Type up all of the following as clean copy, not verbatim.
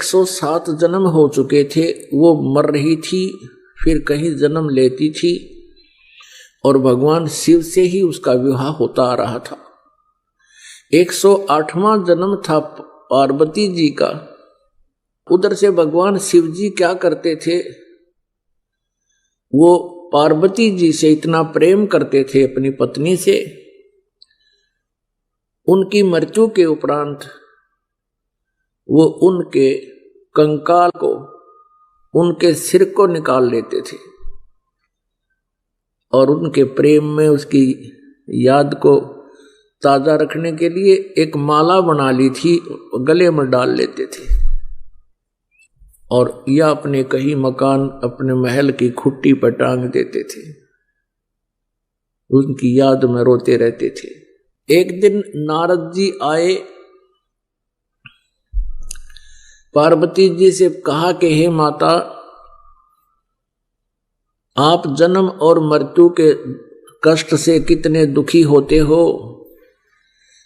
107 जन्म हो चुके थे, वो मर रही थी, फिर कहीं जन्म लेती थी और भगवान शिव से ही उसका विवाह होता आ रहा था। 108वां जन्म था पार्वती जी का। उधर से भगवान शिव जी क्या करते थे, वो पार्वती जी से इतना प्रेम करते थे अपनी पत्नी से, उनकी मृत्यु के उपरांत वो उनके कंकाल को, उनके सिर को निकाल लेते थे और उनके प्रेम में उसकी याद को ताजा रखने के लिए एक माला बना ली थी, गले में डाल लेते थे और या अपने कहीं मकान, अपने महल की खुट्टी पर टांग देते थे। उनकी याद में रोते रहते थे। एक दिन नारद जी आए, पार्वती जी से कहा कि हे माता, आप जन्म और मृत्यु के कष्ट से कितने दुखी होते हो।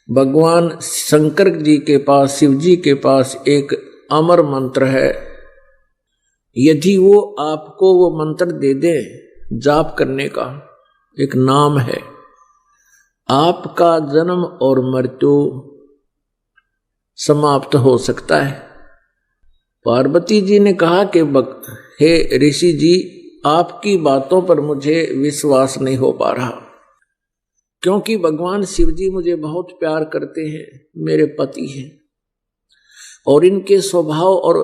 भगवान शंकर जी के पास, शिव जी के पास एक अमर मंत्र है, यदि वो आपको वो मंत्र दे दे, जाप करने का एक नाम है, आपका जन्म और मृत्यु समाप्त हो सकता है। पार्वती जी ने कहा कि हे ऋषि जी, आपकी बातों पर मुझे विश्वास नहीं हो पा रहा, क्योंकि भगवान शिव जी मुझे बहुत प्यार करते हैं, मेरे पति हैं और इनके स्वभाव और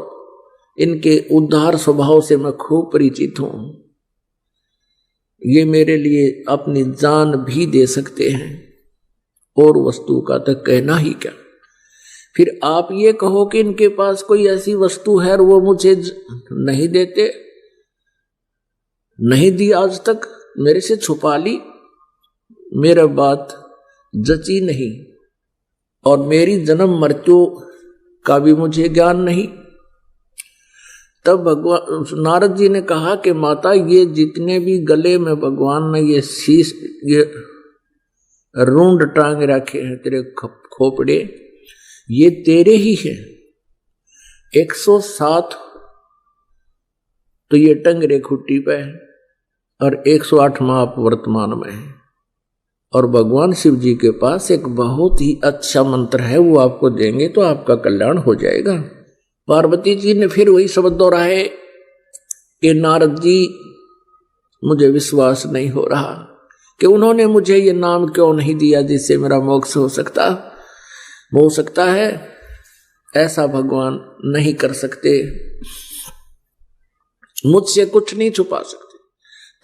इनके उदार स्वभाव से मैं खूब परिचित हूं। ये मेरे लिए अपनी जान भी दे सकते हैं और वस्तु का तो कहना ही क्या। फिर आप ये कहो कि इनके पास कोई ऐसी वस्तु है और वो मुझे नहीं देते, नहीं दी, आज तक मेरे से छुपा ली, मेरा बात जची नहीं और मेरी जन्म मृत्यु का भी मुझे ज्ञान नहीं। तब भगवान नारद जी ने कहा कि माता, ये जितने भी गले में भगवान ने ये शीश, ये रूंड टांग रखे हैं तेरे खोपड़े, ये तेरे ही हैं। 107 तो ये टंगरे खुट्टी पे है और 108वां आप वर्तमान में है। और भगवान शिव जी के पास एक बहुत ही अच्छा मंत्र है, वो आपको देंगे तो आपका कल्याण हो जाएगा। पार्वती जी ने फिर वही शब्द दोहराए कि नारद जी, मुझे विश्वास नहीं हो रहा कि उन्होंने मुझे ये नाम क्यों नहीं दिया जिससे मेरा मोक्ष हो सकता है। ऐसा भगवान नहीं कर सकते, मुझसे कुछ नहीं छुपा सकते।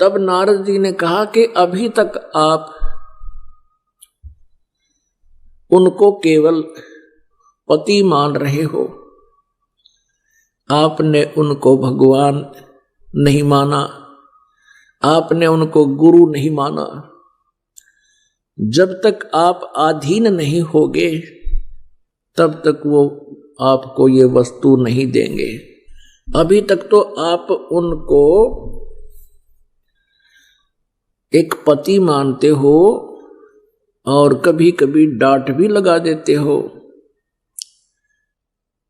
तब नारद जी ने कहा कि अभी तक आप उनको केवल पति मान रहे हो, आपने उनको भगवान नहीं माना, आपने उनको गुरु नहीं माना। जब तक आप अधीन नहीं होगे तब तक वो आपको ये वस्तु नहीं देंगे। अभी तक तो आप उनको एक पति मानते हो और कभी कभी डांट भी लगा देते हो,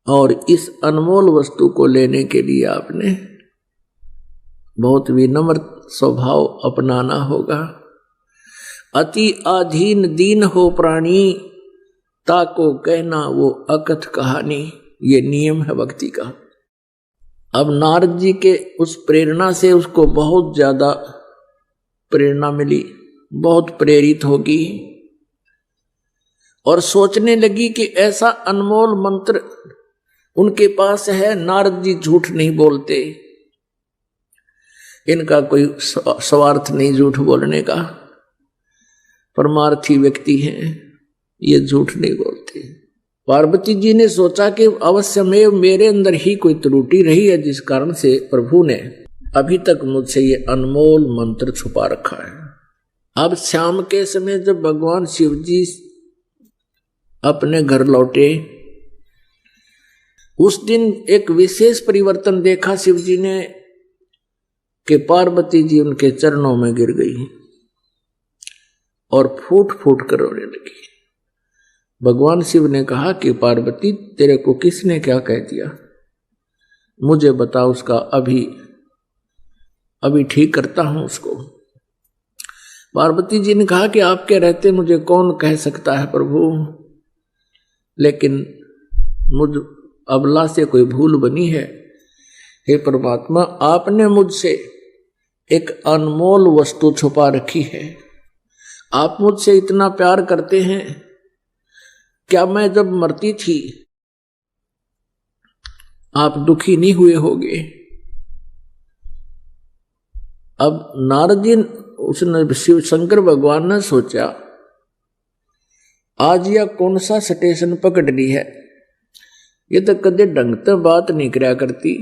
और इस अनमोल वस्तु को लेने के लिए आपने बहुत विनम्र स्वभाव अपनाना होगा। अति अधीन दीन हो प्राणी, ताको कहना वो अकथ कहानी, ये नियम है भक्ति का। अब नारद जी के उस प्रेरणा से उसको बहुत ज्यादा प्रेरणा मिली, बहुत प्रेरित होगी और सोचने लगी कि ऐसा अनमोल मंत्र उनके पास है, नारद जी झूठ नहीं बोलते, इनका कोई स्वार्थ नहीं झूठ बोलने का, परमार्थी व्यक्ति हैं, ये झूठ नहीं बोलते। पार्वती जी ने सोचा कि अवश्य में मेरे अंदर ही कोई त्रुटि रही है जिस कारण से प्रभु ने अभी तक मुझसे ये अनमोल मंत्र छुपा रखा है। अब शाम के समय जब भगवान शिव जी अपने घर लौटे, उस दिन एक विशेष परिवर्तन देखा शिव जी ने कि पार्वती जी उनके चरणों में गिर गई और फूट फूट कर रोने लगी। भगवान शिव ने कहा कि पार्वती, तेरे को किसने क्या कह दिया? मुझे बता, उसका अभी ठीक करता हूं उसको। पार्वती जी ने कहा कि आपके रहते मुझे कौन कह सकता है प्रभु, लेकिन मुझ अबला से कोई भूल बनी है। हे परमात्मा, आपने मुझसे एक अनमोल वस्तु छुपा रखी है। आप मुझसे इतना प्यार करते हैं, क्या मैं जब मरती थी आप दुखी नहीं हुए होगे? अब नारद जी, उसने शिव शंकर भगवान ने सोचा आज यह कौन सा स्टेशन पकड़ ली है, ये तो कदे ढंग से बात नहीं करया करती,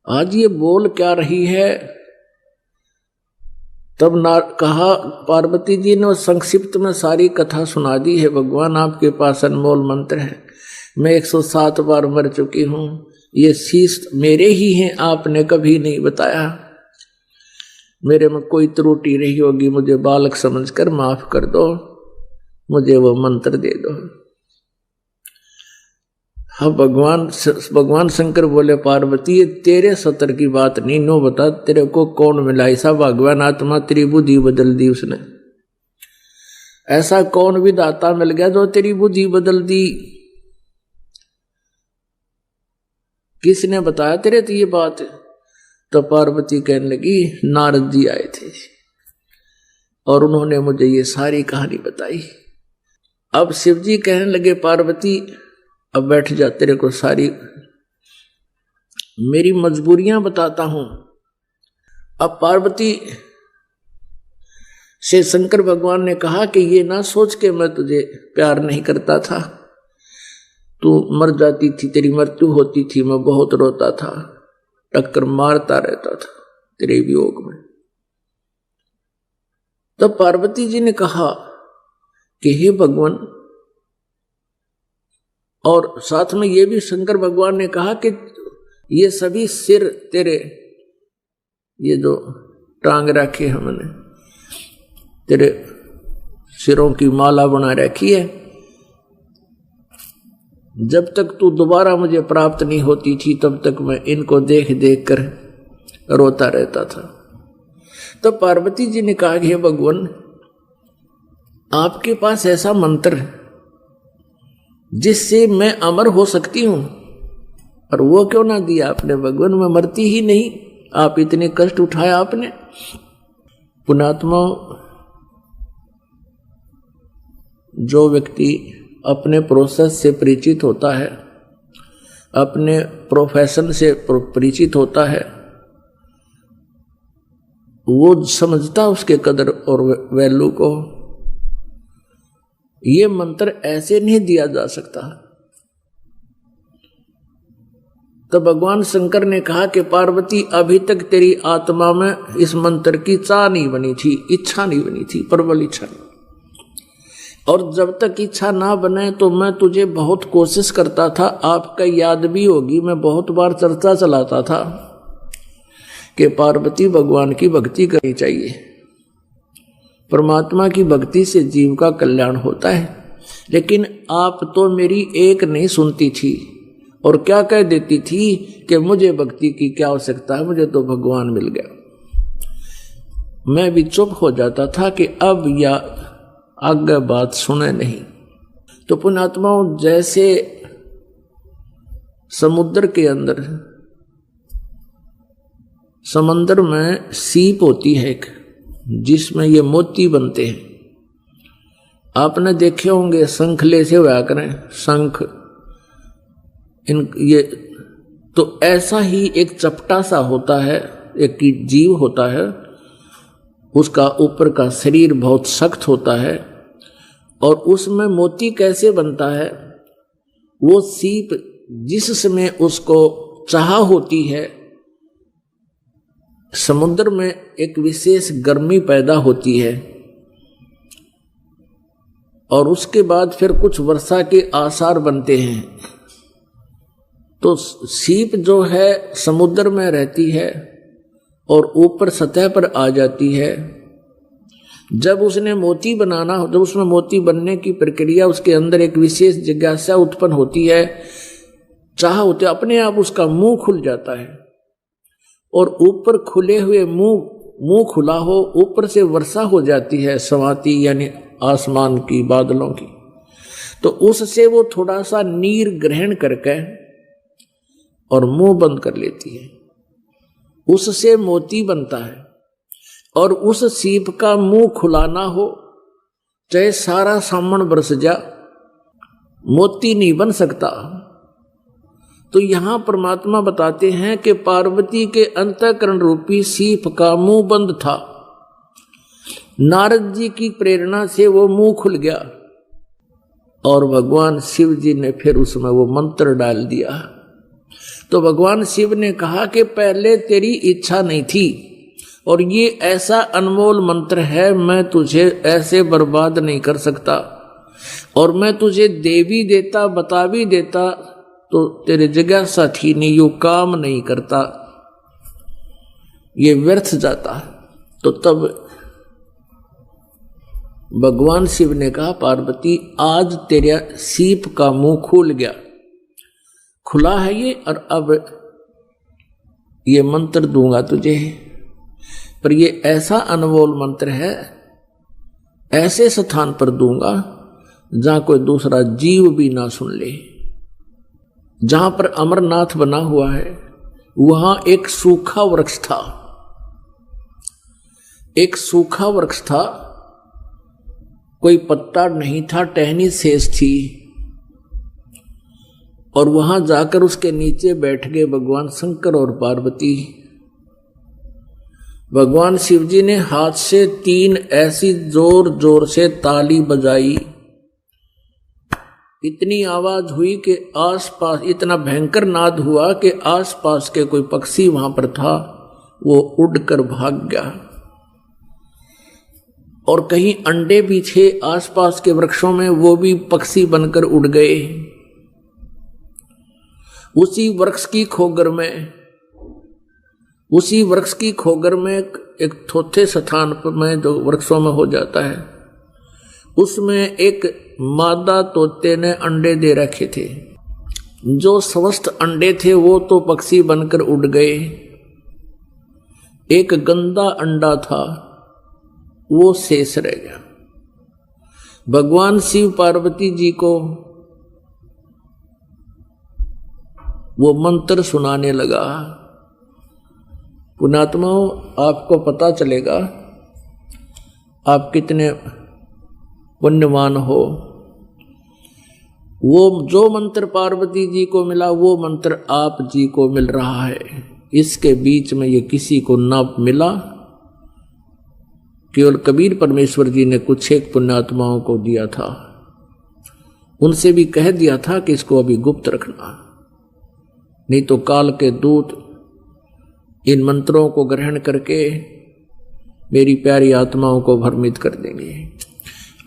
आज ये बोल क्या रही है। तब कहा, पार्वती जी ने संक्षिप्त में सारी कथा सुना दी है। भगवान आपके पास अनमोल मंत्र है, मैं 107 बार मर चुकी हूं, ये शीश मेरे ही हैं, आपने कभी नहीं बताया। मेरे में कोई त्रुटि रही होगी, मुझे बालक समझकर माफ कर दो, मुझे वो मंत्र दे दो। हाँ, भगवान शंकर बोले, पार्वती ये तेरे सतर की बात नहीं, नो बता तेरे को कौन मिला ऐसा भगवान आत्मा, तेरी बुद्धि बदल दी उसने। ऐसा कौन विधाता मिल गया जो तेरी बुद्धि बदल दी? किसने बताया तेरे तो ये बात? तो पार्वती कहने लगी, नारद जी आए थे और उन्होंने मुझे ये सारी कहानी बताई। अब शिव जी कहने लगे, पार्वती अब बैठ जा, तेरे को सारी मेरी मजबूरियां बताता हूं। अब पार्वती से शंकर भगवान ने कहा कि ये ना सोच के मैं तुझे प्यार नहीं करता था, तू मर जाती थी, तेरी मृत्यु होती थी, मैं बहुत रोता था, टक्कर मारता रहता था तेरे वियोग में। तब पार्वती जी ने कहा कि हे भगवान, और साथ में ये भी शंकर भगवान ने कहा कि ये सभी सिर तेरे, ये जो टांग रखे हमने, तेरे सिरों की माला बना रखी है, जब तक तू दोबारा मुझे प्राप्त नहीं होती थी तब तक मैं इनको देख देख कर रोता रहता था। तब पार्वती जी ने कहा कि हे भगवान, आपके पास ऐसा मंत्र है जिससे मैं अमर हो सकती हूं, और वो क्यों ना दिया आपने भगवान? मैं मरती ही नहीं, आप इतने कष्ट उठाया आपने। पुण्यात्मा, जो व्यक्ति अपने प्रोसेस से परिचित होता है, अपने प्रोफेशन से परिचित होता है, वो समझता उसके कदर और वैल्यू को। ये मंत्र ऐसे नहीं दिया जा सकता। तो भगवान शंकर ने कहा कि पार्वती, अभी तक तेरी आत्मा में इस मंत्र की चाह नहीं बनी थी, इच्छा नहीं बनी थी, प्रबल इच्छा नहीं। और जब तक इच्छा ना बने तो मैं तुझे बहुत कोशिश करता था। आपका याद भी होगी, मैं बहुत बार चर्चा चलाता था कि पार्वती भगवान की भक्ति करनी चाहिए, परमात्मा की भक्ति से जीव का कल्याण होता है। लेकिन आप तो मेरी एक नहीं सुनती थी और क्या कह देती थी कि मुझे भक्ति की क्या आवश्यकता है, मुझे तो भगवान मिल गया। मैं भी चुप हो जाता था कि अब या आगे बात सुने नहीं। तो पुण्यात्माओं, जैसे समुद्र के अंदर, समंदर में सीप होती है एक, जिसमें ये मोती बनते हैं, आपने देखे होंगे, शंखले से हुआ करें शंख, ये तो ऐसा ही एक चपटा सा होता है, एक जीव होता है, उसका ऊपर का शरीर बहुत सख्त होता है, और उसमें मोती कैसे बनता है? वो सीप जिस समय उसको चाह होती है, समुद्र में एक विशेष गर्मी पैदा होती है, और उसके बाद फिर कुछ वर्षा के आसार बनते हैं। तो सीप जो है समुद्र में रहती है और ऊपर सतह पर आ जाती है। जब उसने मोती बनाना, जब उसमें मोती बनने की प्रक्रिया, उसके अंदर एक विशेष जिज्ञासा उत्पन्न होती है, चाह होते अपने आप उसका मुंह खुल जाता है, और ऊपर खुले हुए मुंह खुला हो, ऊपर से वर्षा हो जाती है सवाती यानी आसमान की, बादलों की, तो उससे वो थोड़ा सा नीर ग्रहण करके और मुंह बंद कर लेती है, उससे मोती बनता है। और उस सीप का मुंह खुला ना हो, चाहे सारा सामन बरस जा, मोती नहीं बन सकता। तो यहां परमात्मा बताते हैं कि पार्वती के अंतःकरण रूपी सीप का मुंह बंद था, नारद जी की प्रेरणा से वो मुंह खुल गया, और भगवान शिव जी ने फिर उसमें वो मंत्र डाल दिया। तो भगवान शिव ने कहा कि पहले तेरी इच्छा नहीं थी, और ये ऐसा अनमोल मंत्र है, मैं तुझे ऐसे बर्बाद नहीं कर सकता, और मैं तुझे दे भी देता, बता भी देता, तो तेरे जिज्ञासा थी नहीं, यो काम नहीं करता, ये व्यर्थ जाता। तो तब भगवान शिव ने कहा, पार्वती आज तेरा सीप का मुंह खुल गया, खुला है ये, और अब ये मंत्र दूंगा तुझे, पर ये ऐसा अनमोल मंत्र है, ऐसे स्थान पर दूंगा जहां कोई दूसरा जीव भी ना सुन ले। जहां पर अमरनाथ बना हुआ है वहां एक सूखा वृक्ष था, एक सूखा वृक्ष था, कोई पत्ता नहीं था, टहनी शेष थी, और वहां जाकर उसके नीचे बैठ गए भगवान शंकर और पार्वती। भगवान शिव जी ने हाथ से 3 ऐसी जोर जोर से ताली बजाई, इतनी आवाज हुई कि आसपास, इतना भयंकर नाद हुआ कि आसपास के कोई पक्षी वहां पर था वो उड़कर भाग गया, और कहीं अंडे भी थे आसपास के वृक्षों में, वो भी पक्षी बनकर उड़ गए। उसी वृक्ष की खोगर में एक थोथे स्थान पर में जो वृक्षों में हो जाता है, उसमें एक मादा तोते ने अंडे दे रखे थे। जो स्वस्थ अंडे थे वो तो पक्षी बनकर उड़ गए, एक गंदा अंडा था वो शेष रह गया। भगवान शिव पार्वती जी को वो मंत्र सुनाने लगा। पुण्यात्माओं, आपको पता चलेगा आप कितने पुण्यवान हो। वो जो मंत्र पार्वती जी को मिला वो मंत्र आप जी को मिल रहा है। इसके बीच में ये किसी को ना मिला, केवल कबीर परमेश्वर जी ने कुछ एक पुण्यात्माओं को दिया था, उनसे भी कह दिया था कि इसको अभी गुप्त रखना, नहीं तो काल के दूत इन मंत्रों को ग्रहण करके मेरी प्यारी आत्माओं को भ्रमित कर देंगे।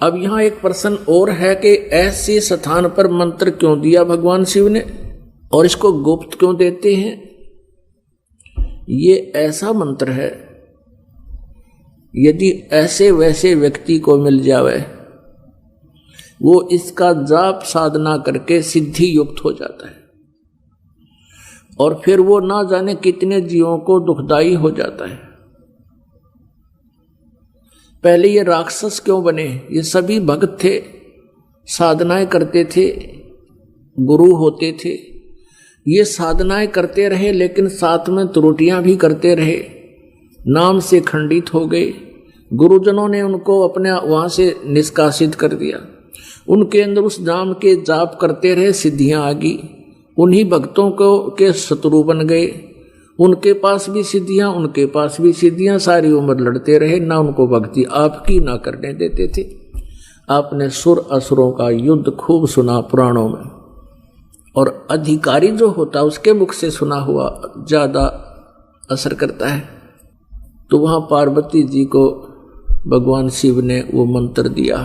अब यहां एक प्रश्न और है कि ऐसे स्थान पर मंत्र क्यों दिया भगवान शिव ने, और इसको गुप्त क्यों देते हैं? ये ऐसा मंत्र है, यदि ऐसे वैसे व्यक्ति को मिल जावे, वो इसका जाप साधना करके सिद्धि युक्त हो जाता है, और फिर वो ना जाने कितने जीवों को दुखदाई हो जाता है। पहले ये राक्षस क्यों बने? ये सभी भक्त थे, साधनाएं करते थे, गुरु होते थे, ये साधनाएं करते रहे, लेकिन साथ में त्रुटियां भी करते रहे, नाम से खंडित हो गए। गुरुजनों ने उनको अपने वहां से निष्कासित कर दिया। उनके अंदर उस नाम के जाप करते रहे, सिद्धियां आ गई, उन्हीं भक्तों को के शत्रु बन गए। उनके पास भी सिद्धियां, उनके पास भी सिद्धियां, सारी उम्र लड़ते रहे, ना उनको भक्ति आपकी ना करने देते थे। आपने सुर असुरों का युद्ध खूब सुना पुराणों में, और अधिकारी जो होता उसके मुख से सुना हुआ ज्यादा असर करता है। तो वहां पार्वती जी को भगवान शिव ने वो मंत्र दिया।